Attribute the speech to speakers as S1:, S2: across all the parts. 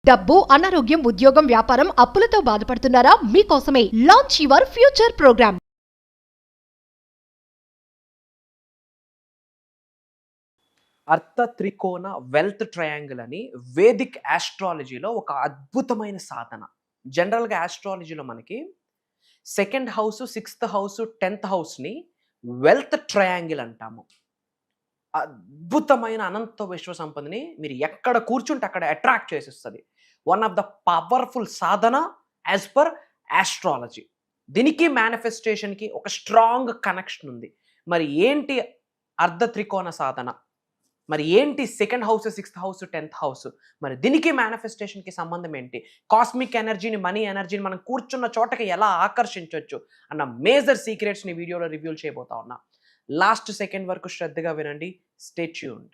S1: డబ్బు, అనారోగ్యం, ఉద్యోగం, వ్యాపారం, అప్పులతో బాధపడుతున్నారా? మీకోసమే లాంచ్ యువర్ ఫ్యూచర్ ప్రోగ్రామ్.
S2: అర్థ త్రికోణ వెల్త్ ట్రయాంగిల్ అని వేదిక్ ఆస్ట్రాలజీలో ఒక అద్భుతమైన సాధన. జనరల్గా ఆస్ట్రాలజీలో మనకి second house, sixth house, 10th హౌస్ని వెల్త్ ట్రయాంగిల్ అంటాము. అద్భుతమైన అనంత విశ్వ సంపదని మీరు ఎక్కడ కూర్చుంటే అక్కడ అట్రాక్ట్ చేసేస్తుంది. One of the powerful Sadhana as per astrology. దీనికి మేనిఫెస్టేషన్కి ఒక స్ట్రాంగ్ కనెక్షన్ ఉంది. మరి ఏంటి అర్ధ త్రికోణ సాధన? మరి ఏంటి second house, sixth house, 10th house? మరి దీనికి మేనిఫెస్టేషన్కి సంబంధం ఏంటి? కాస్మిక్ ఎనర్జీని, మనీ ఎనర్జీని మనం కూర్చున్న చోటకి ఎలా ఆకర్షించవచ్చు అన్న మేజర్ సీక్రెట్స్ని వీడియోలో రివ్యూ చేయబోతా ఉన్నా. లాస్ట్ సెకండ్ వరకు శ్రద్ధగా వినండి. Stay tuned.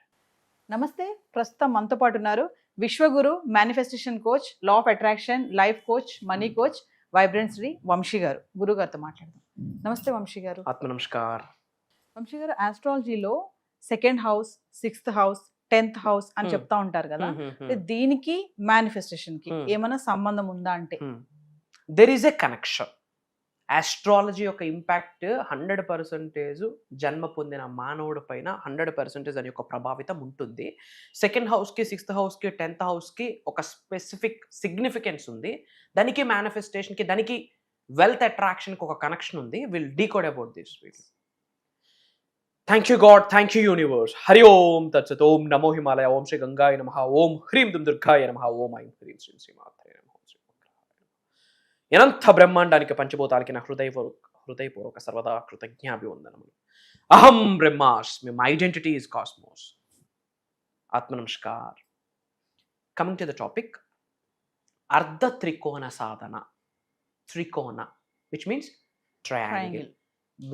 S3: నమస్తే, ప్రస్తుతం మనతో పాటు ఉన్నారు విశ్వగురు, manifestation coach, law of attraction, life coach, money coach, vibrant Shri Vamshi గారు. గురువు గారితో మాట్లాడదాం. నమస్తే వంశీ గారు.
S2: ఆత్మ నమస్కార్.
S3: వంశీ గారు, ఆస్ట్రాలజీలో second house, sixth house, 10th house అని చెప్తా ఉంటారు కదా, దీనికి మేనిఫెస్టేషన్ కి ఏమైనా సంబంధం ఉందా అంటే?
S2: There is a connection. Astrology యొక్క ఇంపాక్ట్ 100% జన్మ పొందిన మానవుడి పైన 100% దాని యొక్క ప్రభావితం ఉంటుంది. సెకండ్ హౌస్కి, సిక్స్త్ హౌస్కి, 10th హౌస్కి ఒక స్పెసిఫిక్ సిగ్నిఫికెన్స్ ఉంది. దానికి మేనిఫెస్టేషన్కి, దానికి వెల్త్ అట్రాక్షన్కి ఒక కనెక్షన్ ఉంది. Will decode about this video. Thank you God, thank you universe. Hari Om తత్సత్. ఓం నమో హిమాలయ. ఓం శ్రీ గంగాయ నమః. ఓం హ్రీం దుం దుర్గాయ నమః. ఓం ఐం హ్రీం శ్రీం శ్రీమాత్రే నమః. అనంత బ్రహ్మాండానికి, పంచభూతాలకి నా హృదయపూర్వక సర్వదా కృతజ్ఞాభివందనములు. అహం బ్రహ్మాస్మి. My identity is cosmos. ఆత్మ నమస్కార్. కమింగ్ టు ద టాపిక్, అర్ధ త్రికోణ సాధన. త్రికోణ విచ్ మీన్స్ ట్రయాంగిల్,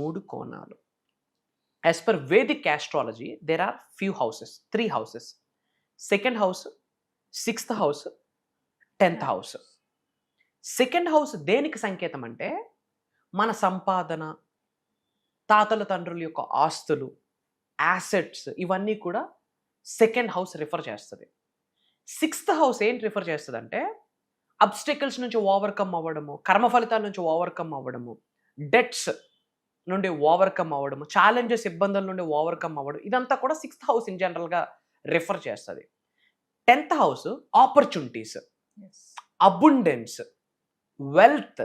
S2: 3 కోణాలు. As per Vedic astrology, there are few houses, 3 houses. Second house, 6th house, 10th house. Second house దేనికి సంకేతం అంటే మన సంపాదన, తాతల తండ్రుల యొక్క ఆస్తులు, యాసెట్స్, ఇవన్నీ కూడా సెకండ్ హౌస్ రిఫర్ చేస్తుంది. 6th హౌస్ ఏంటి రిఫర్ చేస్తుంది అంటే అబ్స్టెకల్స్ నుంచి ఓవర్కమ్ అవ్వడము, కర్మ ఫలితాల నుంచి ఓవర్కమ్ అవ్వడము, డెట్స్ నుండి ఓవర్కమ్ అవ్వడము, ఛాలెంజెస్, ఇబ్బందుల నుండి ఓవర్కమ్ అవ్వడం, ఇదంతా కూడా 6th హౌస్ ఇన్ జనరల్గా రిఫర్ చేస్తుంది. 10th house opportunities, abundance, wealth,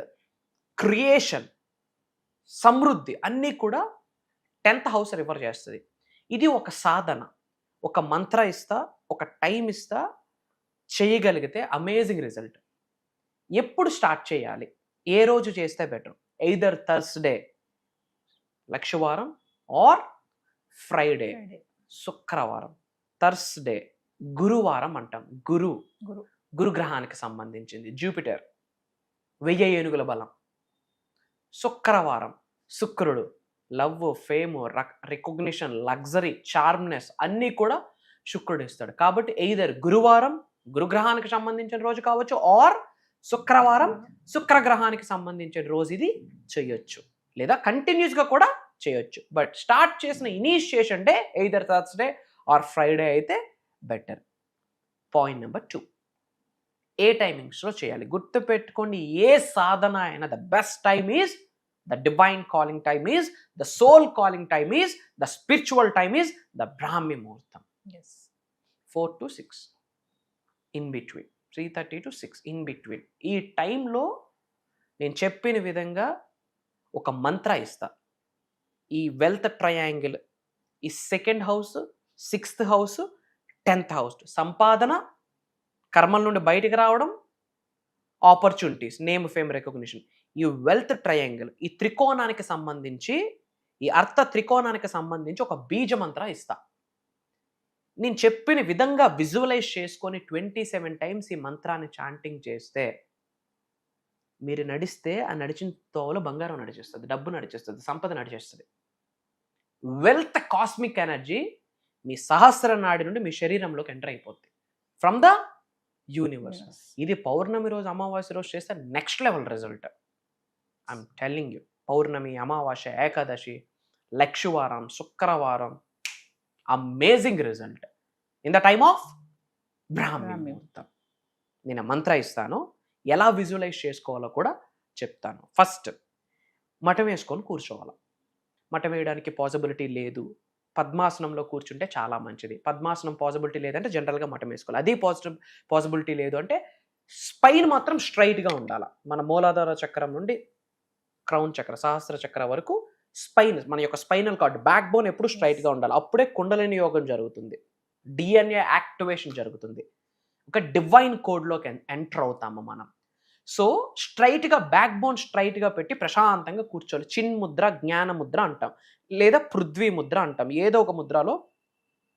S2: creation, సమృద్ధి అన్నీ కూడా 10th హౌస్ రిఫర్ చేస్తుంది. ఇది ఒక సాధన. ఒక మంత్ర ఇస్తా, ఒక టైం ఇస్తా, చేయగలిగితే అమేజింగ్ రిజల్ట్. ఎప్పుడు స్టార్ట్ చేయాలి, ఏ రోజు చేస్తే బెటర్? ఎయిదర్ థర్స్డే లక్షవారం ఆర్ ఫ్రైడే శుక్రవారం. థర్స్డే గురువారం అంటాం. గురు గ్రహానికి సంబంధించింది, జూపిటర్, 1000 ఏనుగుల బలం. శుక్రవారం శుక్రుడు, లవ్, ఫేమ్, రికగ్నిషన్, లగ్జరీ, చార్మ్నెస్ అన్నీ కూడా శుక్రుడు ఇస్తాడు. కాబట్టి ఎయిదర్ గురువారం గురుగ్రహానికి సంబంధించిన రోజు కావచ్చు, ఆర్ శుక్రవారం శుక్రగ్రహానికి సంబంధించిన రోజు ఇది చేయొచ్చు, లేదా కంటిన్యూస్గా కూడా చేయొచ్చు. బట్ స్టార్ట్ చేసిన initiation day either Thursday or Friday అయితే బెటర్. పాయింట్ నెంబర్ 2, ఏ టైమింగ్స్లో చేయాలి? గుర్తుపెట్టుకోండి, ఏ సాధన అయినా the best time is the divine calling time is the soul calling time is the spiritual time is the Brahmi muhurtam. 4 to 6 in between, 3:30 to 6 in between. ఈ టైంలో నేను చెప్పిన విధంగా ఒక మంత్ర ఇస్తా. ఈ వెల్త్ ట్రయాంగిల్, ఈ second house, 6th house, 10th house, సంపాదన, కర్మల నుండి బయటికి రావడం, ఆపర్చునిటీస్, నేమ్, ఫేమ్, రికగ్నిషన్, ఈ వెల్త్ ట్రయాంగిల్, ఈ త్రికోణానికి సంబంధించి, ఈ అర్థ త్రికోణానికి సంబంధించి ఒక బీజ మంత్ర ఇస్తా. నేను చెప్పిన విధంగా విజువలైజ్ చేసుకొని 27 టైమ్స్ ఈ మంత్రాన్ని చాంటింగ్ చేస్తే మీరు నడిస్తే ఆ నడిచిన తోవలో బంగారం నడిచేస్తుంది, డబ్బు నడిచేస్తుంది, సంపద నడిచేస్తుంది. వెల్త్, కాస్మిక్ ఎనర్జీ మీ సహస్ర నాడి నుండి మీ శరీరంలోకి ఎంటర్ అయిపోద్ది ఫ్రమ్ ద యూనివర్స్. ఇది పౌర్ణమి రోజు, అమావాస్య రోజు చేస్తే next level result. I'm telling you. పౌర్ణమి, అమావాస్య, ఏకాదశి, లక్షవారం, శుక్రవారం, amazing result in the time of Brahmi muhurtam. నేను మంత్ర ఇస్తాను, ఎలా విజువలైజ్ చేసుకోవాలో కూడా చెప్తాను. ఫస్ట్ మఠం వేసుకొని కూర్చోవాలి. మఠం వేయడానికి పాసిబిలిటీ లేదు, పద్మాసనంలో కూర్చుంటే చాలా మంచిది. పద్మాసనం పాసిబిలిటీ లేదంటే జనరల్గా మఠం వేసుకోవాలి. అది పాసిబిలిటీ లేదు అంటే స్పైన్ మాత్రం స్ట్రైట్గా ఉండాలి. మన మూలాధార చక్రం నుండి క్రౌన్ చక్ర, సహస్ర చక్ర వరకు స్పైన్, మన యొక్క స్పైనల్ కార్డ్, బ్యాక్ బోన్ ఎప్పుడు స్ట్రైట్గా ఉండాలి. అప్పుడే కుండలిని యోగం జరుగుతుంది, డిఎన్ఏ యాక్టివేషన్ జరుగుతుంది, ఒక డివైన్ కోడ్లోకి ఎంటర్ అవుతాము మనం. సో స్ట్రైట్గా బ్యాక్ బోన్ స్ట్రైట్గా పెట్టి ప్రశాంతంగా కూర్చోవాలి. చిన్ ముద్ర, జ్ఞాన ముద్ర అంటాం, లేదా పృథ్వీ ముద్ర అంటాం. ఏదో ఒక ముద్రలో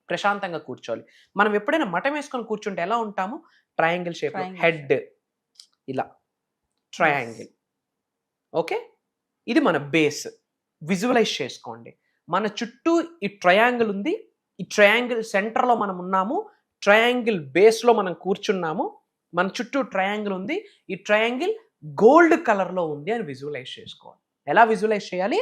S2: ప్రశాంతంగా కూర్చోవాలి. మనం ఎప్పుడైనా మఠం వేసుకొని కూర్చుంటే ఎలా ఉంటాము? ట్రయాంగిల్ షేప్, హెడ్ ఇలా ట్రయాంగిల్. ఓకే, ఇది మన బేస్. విజువలైజ్ చేసుకోండి. మన చుట్టూ ఈ ట్రయాంగిల్ ఉంది, ఈ ట్రయాంగిల్ సెంటర్లో మనం ఉన్నాము, ట్రయాంగిల్ బేస్లో మనం కూర్చున్నాము, మన చుట్టూ ట్రయాంగిల్ ఉంది, ఈ ట్రయాంగిల్ గోల్డ్ కలర్లో ఉంది అని విజువలైజ్ చేసుకోవాలి. ఎలా విజువలైజ్ చేయాలి?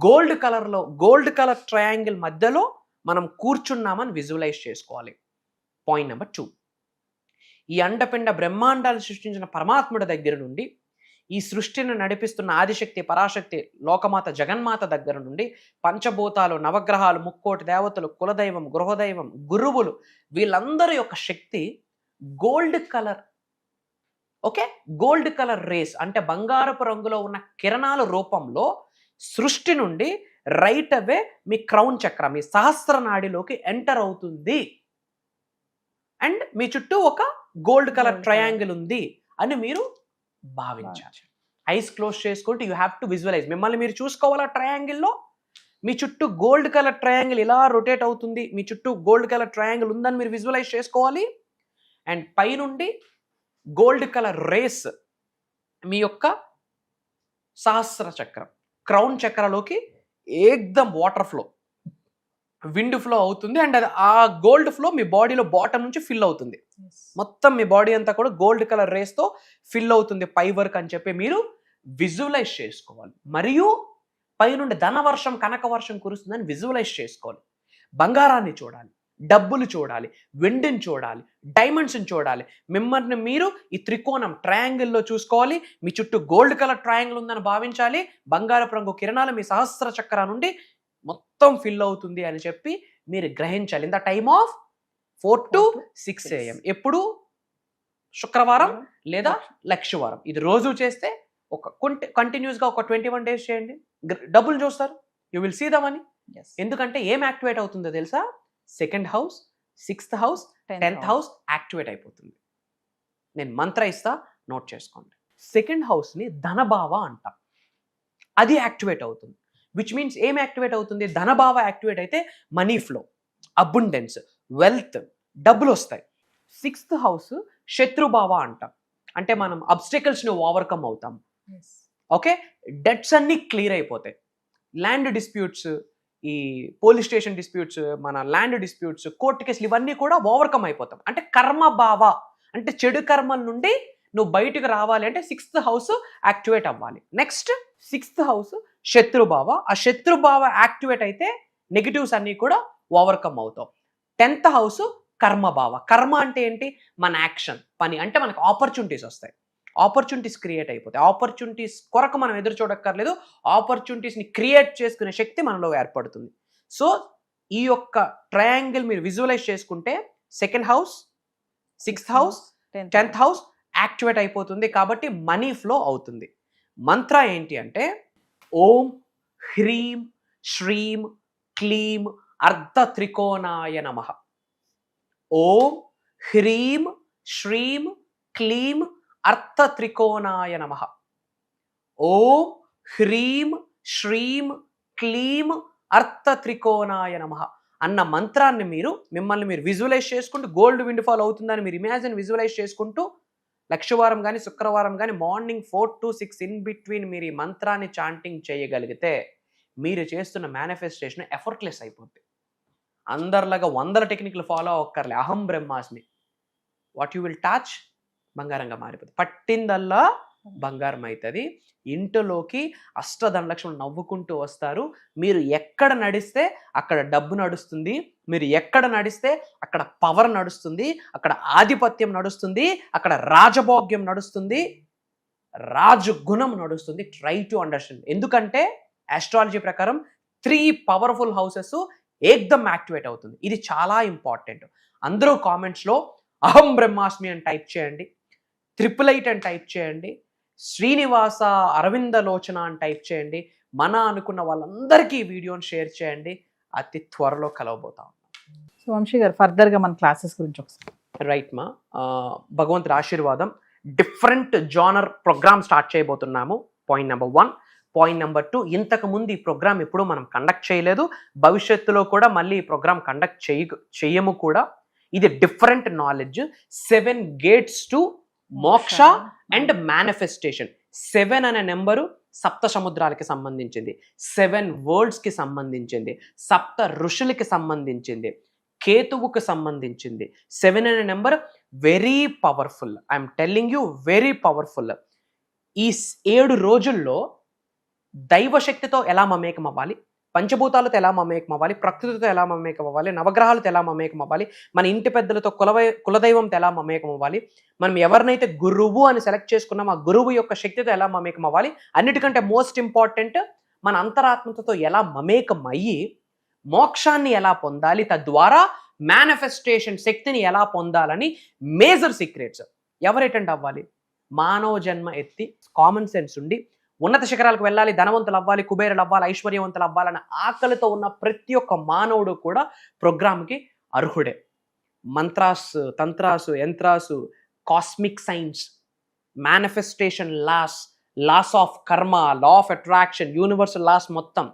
S2: గోల్డ్ కలర్లో, గోల్డ్ కలర్ ట్రయాంగిల్ మధ్యలో మనం కూర్చున్నామని విజువలైజ్ చేసుకోవాలి. పాయింట్ నెంబర్ 2, ఈ అండపిండ బ్రహ్మాండాలు సృష్టించిన పరమాత్ముడి దగ్గర నుండి, ఈ సృష్టిని నడిపిస్తున్న ఆదిశక్తి పరాశక్తి లోకమాత జగన్మాత దగ్గర నుండి, పంచభూతాలు, నవగ్రహాలు, ముక్కోటి దేవతలు, కులదైవం, గృహదైవం, గురువులు, వీళ్ళందరి యొక్క శక్తి gold colour. Okay, gold colour rays అంటే బంగారపు రంగులో ఉన్న కిరణాల రూపంలో సృష్టి నుండి రైట్ అవే మీ క్రౌన్ చక్ర, మీ సహస్ర నాడిలోకి ఎంటర్ అవుతుంది. అండ్ మీ చుట్టూ ఒక గోల్డ్ కలర్ ట్రయాంగిల్ ఉంది అని మీరు భావించాలి. ఐస్ క్లోజ్ చేసుకుంటూ యూ హ్యావ్ టు విజువలైజ్. మిమ్మల్ని మీరు చూసుకోవాలా ట్రయాంగిల్లో. మీ చుట్టూ గోల్డ్ కలర్ ట్రయాంగిల్ ఇలా రొటేట్ అవుతుంది, మీ చుట్టూ గోల్డ్ కలర్ ట్రయాంగిల్ ఉందని మీరు విజువలైజ్ చేసుకోవాలి. అండ్ పైనుండి గోల్డ్ కలర్ రేస్ మీ యొక్క సహస్ర చక్రం, క్రౌన్ చక్రలోకి ఏకదం వాటర్ ఫ్లో, విండ్ ఫ్లో అవుతుంది. అండ్ అది ఆ గోల్డ్ ఫ్లో మీ బాడీలో బాటమ్ నుంచి ఫిల్ అవుతుంది. మొత్తం మీ బాడీ అంతా కూడా గోల్డ్ కలర్ రేస్తో ఫిల్ అవుతుంది పై వరకు అని చెప్పి మీరు విజువలైజ్ చేసుకోవాలి. మరియు పైనుండి ధనవర్షం, కనక వర్షం కురుస్తుందని విజువలైజ్ చేసుకోవాలి. బంగారాన్ని చూడాలి, డబ్బులు చూడాలి, వెండిని చూడాలి, డైమండ్స్ని చూడాలి. మిమ్మల్ని మీరు ఈ త్రికోణం ట్రయాంగిల్లో చూసుకోవాలి. మీ చుట్టూ గోల్డ్ కలర్ ట్రయాంగిల్ ఉందని భావించాలి. బంగారపు రంగు కిరణాలు మీ సహస్ర చక్ర నుండి మొత్తం ఫిల్ అవుతుంది అని చెప్పి మీరు గ్రహించాలి. In the time of 4 to 6 AM. ఎప్పుడు? శుక్రవారం లేదా లక్షవారం. ఇది రోజు చేస్తే ఒక కంటిన్యూస్గా ఒక 21 days చేయండి, డబ్బులు చూస్తారు. You will see the money. ఎందుకంటే ఏం యాక్టివేట్ అవుతుందో తెలుసా? 2nd house, 6th house, 10th house activate అయిపోతుంది. నేను మంత్ర ఇస్తా, నోట్ చేసుకోండి. 2nd హౌస్ని ధనభావ అంటాం, అది యాక్టివేట్ అవుతుంది. విచ్ మీన్స్ ఏం యాక్టివేట్ అవుతుంది? ధనభావ యాక్టివేట్ అయితే మనీ ఫ్లో, అబుండెన్స్, వెల్త్, డబ్బులు వస్తాయి. 6th హౌస్ శత్రుభావ అంటాం, అంటే మనం అబ్స్టికల్స్ని ఓవర్కమ్ అవుతాం. ఓకే, డెట్స్ అన్నీ క్లియర్ అయిపోతాయి. ల్యాండ్ డిస్ప్యూట్స్, ఈ పోలీస్ స్టేషన్ డిస్ప్యూట్స్, మన ల్యాండ్ డిస్ప్యూట్స్, కోర్టు కేసులు, ఇవన్నీ కూడా ఓవర్కమ్ అయిపోతాం. అంటే కర్మభావ, అంటే చెడు కర్మల నుండి నువ్వు బయటకు రావాలి అంటే 6th హౌస్ యాక్టివేట్ అవ్వాలి. నెక్స్ట్ 6th హౌస్ శత్రుభావ. ఆ శత్రుభావ యాక్టివేట్ అయితే నెగిటివ్స్ అన్నీ కూడా ఓవర్కమ్ అవుతాం. 10th house కర్మభావ. కర్మ అంటే ఏంటి? మన యాక్షన్, పని. అంటే మనకు ఆపర్చునిటీస్ వస్తాయి, ఆపర్చునిటీస్ క్రియేట్ అయిపోతాయి. ఆపర్చునిటీస్ కొరకు మనం ఎదురు చూడక్కర్లేదు, ఆపర్చునిటీస్ని క్రియేట్ చేసుకునే శక్తి మనలో ఏర్పడుతుంది. సో ఈ యొక్క ట్రయాంగిల్ మీరు విజువలైజ్ చేసుకుంటే 2nd house, 6th house, 10th house activate అయిపోతుంది. కాబట్టి మనీ ఫ్లో అవుతుంది. మంత్ర ఏంటి అంటే ఓం హ్రీం శ్రీం క్లీం అర్ధ త్రికోణాయ నమః. ఓం హ్రీం శ్రీం క్లీం అర్థ త్రికోణాయ నమః. ఓం హ్రీం శ్రీం క్లీం అర్థ త్రికోణాయ నమః అన్న మంత్రాన్ని మిమ్మల్ని మీరు విజువలైజ్ చేసుకుంటూ, గోల్డ్ విండ్ ఫాల్ అవుతుందని మీరు ఇమాజిన్ విజువలైజ్ చేసుకుంటూ, లక్షవారం కానీ శుక్రవారం కానీ మార్నింగ్ 4 to 6 ఇన్ బిట్వీన్ మీరు ఈ మంత్రాన్ని చాంటింగ్ చేయగలిగితే మీరు చేస్తున్న మేనిఫెస్టేషన్ ఎఫర్ట్లెస్ అయిపోద్ది. అందరిలాగా 100 టెక్నిక్లు ఫాలో అవ్వక్కర్లే. అహం బ్రహ్మాస్మి, వాట్ యూ విల్ టచ్ బంగారంగా మారిపోతుంది. పట్టిందల్లా బంగారం అవుతుంది. ఇంటిలోకి అష్టదండలక్ష్మి నవ్వుకుంటూ వస్తారు. మీరు ఎక్కడ నడిస్తే అక్కడ డబ్బు నడుస్తుంది, మీరు ఎక్కడ నడిస్తే అక్కడ పవర్ నడుస్తుంది, అక్కడ ఆధిపత్యం నడుస్తుంది, అక్కడ రాజభోగ్యం నడుస్తుంది, రాజగుణం నడుస్తుంది. Try to understand. ఎందుకంటే ఆస్ట్రాలజీ ప్రకారం 3 పవర్ఫుల్ హౌసెస్ ఏకదమ్ యాక్టివేట్ అవుతుంది. ఇది చాలా ఇంపార్టెంట్. అందరూ కామెంట్స్లో అహం బ్రహ్మాస్మి అని టైప్ చేయండి, 888 అని టైప్ చేయండి, శ్రీనివాస అరవింద లోచన అని టైప్ చేయండి. మన అనుకున్న వాళ్ళందరికీ ఈ వీడియోని షేర్ చేయండి. అతి త్వరలో కలవబోతాం.
S3: సో వంశీ గారు ఫర్దర్గా మన క్లాసెస్ గురించి ఒకసారి.
S2: రైట్ మా, భగవంతుడి ఆశీర్వాదం. డిఫరెంట్ జానర్ ప్రోగ్రామ్ స్టార్ట్ చేయబోతున్నాము. Point number 1. పాయింట్ నెంబర్ 2, ఇంతకుముందు ఈ ప్రోగ్రామ్ ఎప్పుడు మనం కండక్ట్ చేయలేదు, భవిష్యత్తులో కూడా మళ్ళీ ఈ ప్రోగ్రామ్ కండక్ట్ చేయము కూడా. ఇది డిఫరెంట్ నాలెడ్జ్. 7 గేట్స్ టు మోక్ష అండ్ మేనిఫెస్టేషన్. 7 అనే నెంబరు సప్త సముద్రాలకి సంబంధించింది, 7 వరల్డ్స్కి సంబంధించింది, సప్త ఋషులకి సంబంధించింది, కేతువుకు సంబంధించింది. 7 అనే number very powerful. I'm telling you, very powerful. ఈ 7 రోజుల్లో దైవశక్తితో ఎలా మమేకం అవ్వాలి, పంచభూతాలతో ఎలా మమేకం అవ్వాలి, ప్రకృతితో ఎలా మమేకం అవ్వాలి, నవగ్రహాలతో ఎలా మమేకం అవ్వాలి, మన ఇంటి పెద్దలతో కులదైవంతో ఎలా మమేకం అవ్వాలి, మనం ఎవరినైతే గురువు అని సెలెక్ట్ చేసుకున్నామో ఆ గురువు యొక్క శక్తితో ఎలా మమేకం అవ్వాలి, అన్నిటికంటే మోస్ట్ ఇంపార్టెంట్ మన అంతరాత్మతో ఎలా మమేకం అయ్యి మోక్షాన్ని ఎలా పొందాలి, తద్వారా మేనిఫెస్టేషన్ శక్తిని ఎలా పొందాలని మేజర్ సీక్రెట్స్. ఎవరు అటెండ్ అవ్వాలి? మానవ జన్మ ఎత్తి కామన్ సెన్స్ ఉండి ఉన్నత శిఖరాలకు వెళ్ళాలి, ధనవంతులు అవ్వాలి, కుబేరులు అవ్వాలి, ఐశ్వర్యవంతులు అవ్వాలన్న ఆకలితో ఉన్న ప్రతి ఒక్క మానవుడు కూడా ప్రోగ్రామ్కి అర్హుడే. Mantras, tantras, yantras, cosmic science, manifestation laws of karma, law of attraction, universal laws మొత్తం,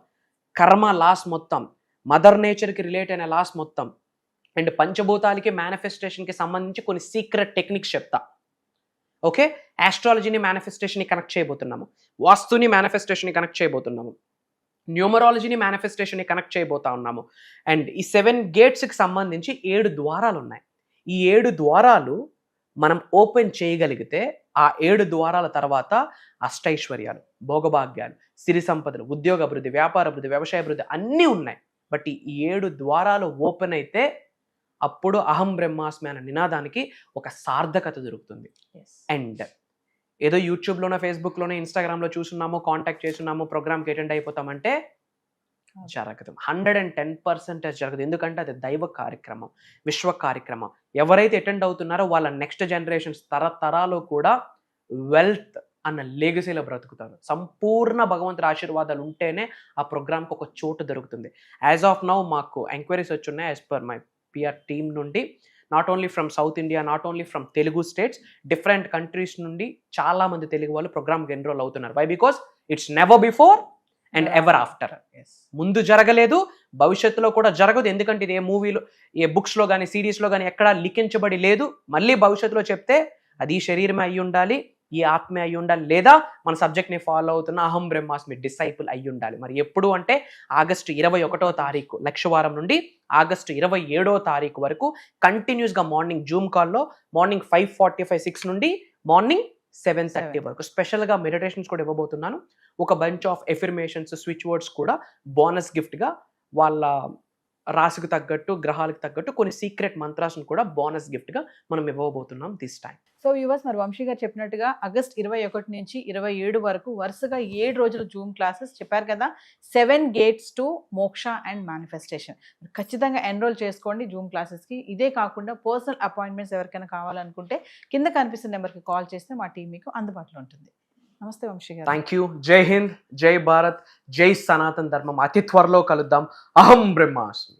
S2: కర్మ లాస్ మొత్తం, మదర్ నేచర్కి రిలేట్ అయిన లాస్ మొత్తం, అండ్ పంచభూతాలకి మేనిఫెస్టేషన్కి సంబంధించి కొన్ని సీక్రెట్ టెక్నిక్స్ చెప్తా. ఓకే, ఆస్ట్రాలజీని మేనిఫెస్టేషన్ని కనెక్ట్ చేయబోతున్నాము, వాస్తుని మేనిఫెస్టేషన్ని కనెక్ట్ చేయబోతున్నాము, న్యూమరాలజీని మేనిఫెస్టేషన్ని కనెక్ట్ చేయబోతా ఉన్నాము. అండ్ ఈ 7 గేట్స్కి సంబంధించి 7 ద్వారాలు ఉన్నాయి. ఈ 7 ద్వారాలు మనం ఓపెన్ చేయగలిగితే ఆ 7 ద్వారాల తర్వాత అష్టైశ్వర్యాలు, భోగభాగ్యాలు, సిరి సంపదలు, ఉద్యోగ అభివృద్ధి, వ్యాపార అభివృద్ధి, వ్యవసాయ అభివృద్ధి అన్నీ ఉన్నాయి. బట్ ఈ 7 ద్వారాలు ఓపెన్ అయితే అప్పుడు అహం బ్రహ్మాస్మి అనే నినాదానికి ఒక సార్థకత దొరుకుతుంది. అండ్ ఏదో యూట్యూబ్లోనో, ఫేస్బుక్లోనో, ఇన్స్టాగ్రామ్లో చూస్తున్నాము, కాంటాక్ట్ చేస్తున్నాము, ప్రోగ్రామ్కి అటెండ్ అయిపోతామంటే జరగదు. 110% జరగదు. ఎందుకంటే అది దైవ కార్యక్రమం, విశ్వ కార్యక్రమం. ఎవరైతే అటెండ్ అవుతున్నారో వాళ్ళ నెక్స్ట్ జనరేషన్స్ తరతరాలు కూడా వెల్త్ అన్న లెగసీలో బ్రతుకుతారు. సంపూర్ణ భగవంతుడి ఆశీర్వాదాలు ఉంటేనే ఆ ప్రోగ్రామ్కి ఒక చోటు దొరుకుతుంది. యాజ్ ఆఫ్ నౌ మాకు ఎంక్వైరీస్ వచ్చున్నాయి as per my PR team నుండి, not only from South India, not only from Telugu states, different countries నుండి చాలా మంది తెలుగు వాళ్ళు ప్రోగ్రామ్కి ఎన్రోల్ అవుతున్నారు. Why? Because it's never before and ever after. ముందు జరగలేదు, భవిష్యత్తులో కూడా జరగదు. ఎందుకంటే ఇది ఏ మూవీలో, ఏ బుక్స్లో కానీ, సిరీస్లో కానీ ఎక్కడా లిఖించబడి లేదు. మళ్ళీ భవిష్యత్తులో చెప్తే అది ఈ శరీరమే అయి ఉండాలి, ఈ ఆత్మే అయి ఉండాలి, లేదా మన సబ్జెక్ట్ని ఫాలో అవుతున్న అహం బ్రహ్మాస్మి డిసైపుల్ అయి ఉండాలి. మరి ఎప్పుడు అంటే ఆగస్టు 21వ తారీఖు లక్షవారం నుండి ఆగస్టు 27వ తారీఖు వరకు కంటిన్యూస్గా మార్నింగ్ జూమ్ కాల్లో మార్నింగ్ 5:45, 6 నుండి మార్నింగ్ 7:30 వరకు స్పెషల్గా మెడిటేషన్స్ కూడా ఇవ్వబోతున్నాను. ఒక bunch of affirmations, switch words కూడా బోనస్ గిఫ్ట్గా, వాళ్ళ రాశికి తగ్గట్టు, గ్రహాలకు తగ్గట్టు కొన్ని సీక్రెట్ మంత్రాలను కూడా బోనస్ గిఫ్ట్గా మనం ఇవ్వబోతున్నాం దిస్ టైం.
S3: సో యువర్స్, మరి వంశీ గారు చెప్పినట్టుగా ఆగస్ట్ 21 నుంచి 27 వరకు వరుసగా 7 రోజులు జూమ్ క్లాసెస్ చెప్పారు కదా. 7 గేట్స్ టు మోక్ష అండ్ మేనిఫెస్టేషన్. ఖచ్చితంగా ఎన్రోల్ చేసుకోండి జూమ్ క్లాసెస్కి. ఇదే కాకుండా పర్సనల్ అపాయింట్మెంట్స్ ఎవరికైనా కావాలనుకుంటే కింద కనిపిస్తున్న నెంబర్కి కాల్ చేస్తే మా టీం మీకు అందుబాటులో ఉంటుంది. నమస్తే వంశీ గారు.
S2: Thank you. జై హింద్, జై భారత్, జై సనాతన్ ధర్మం. అతి త్వరలో కలుద్దాం. అహం బ్రహ్మాస్మి.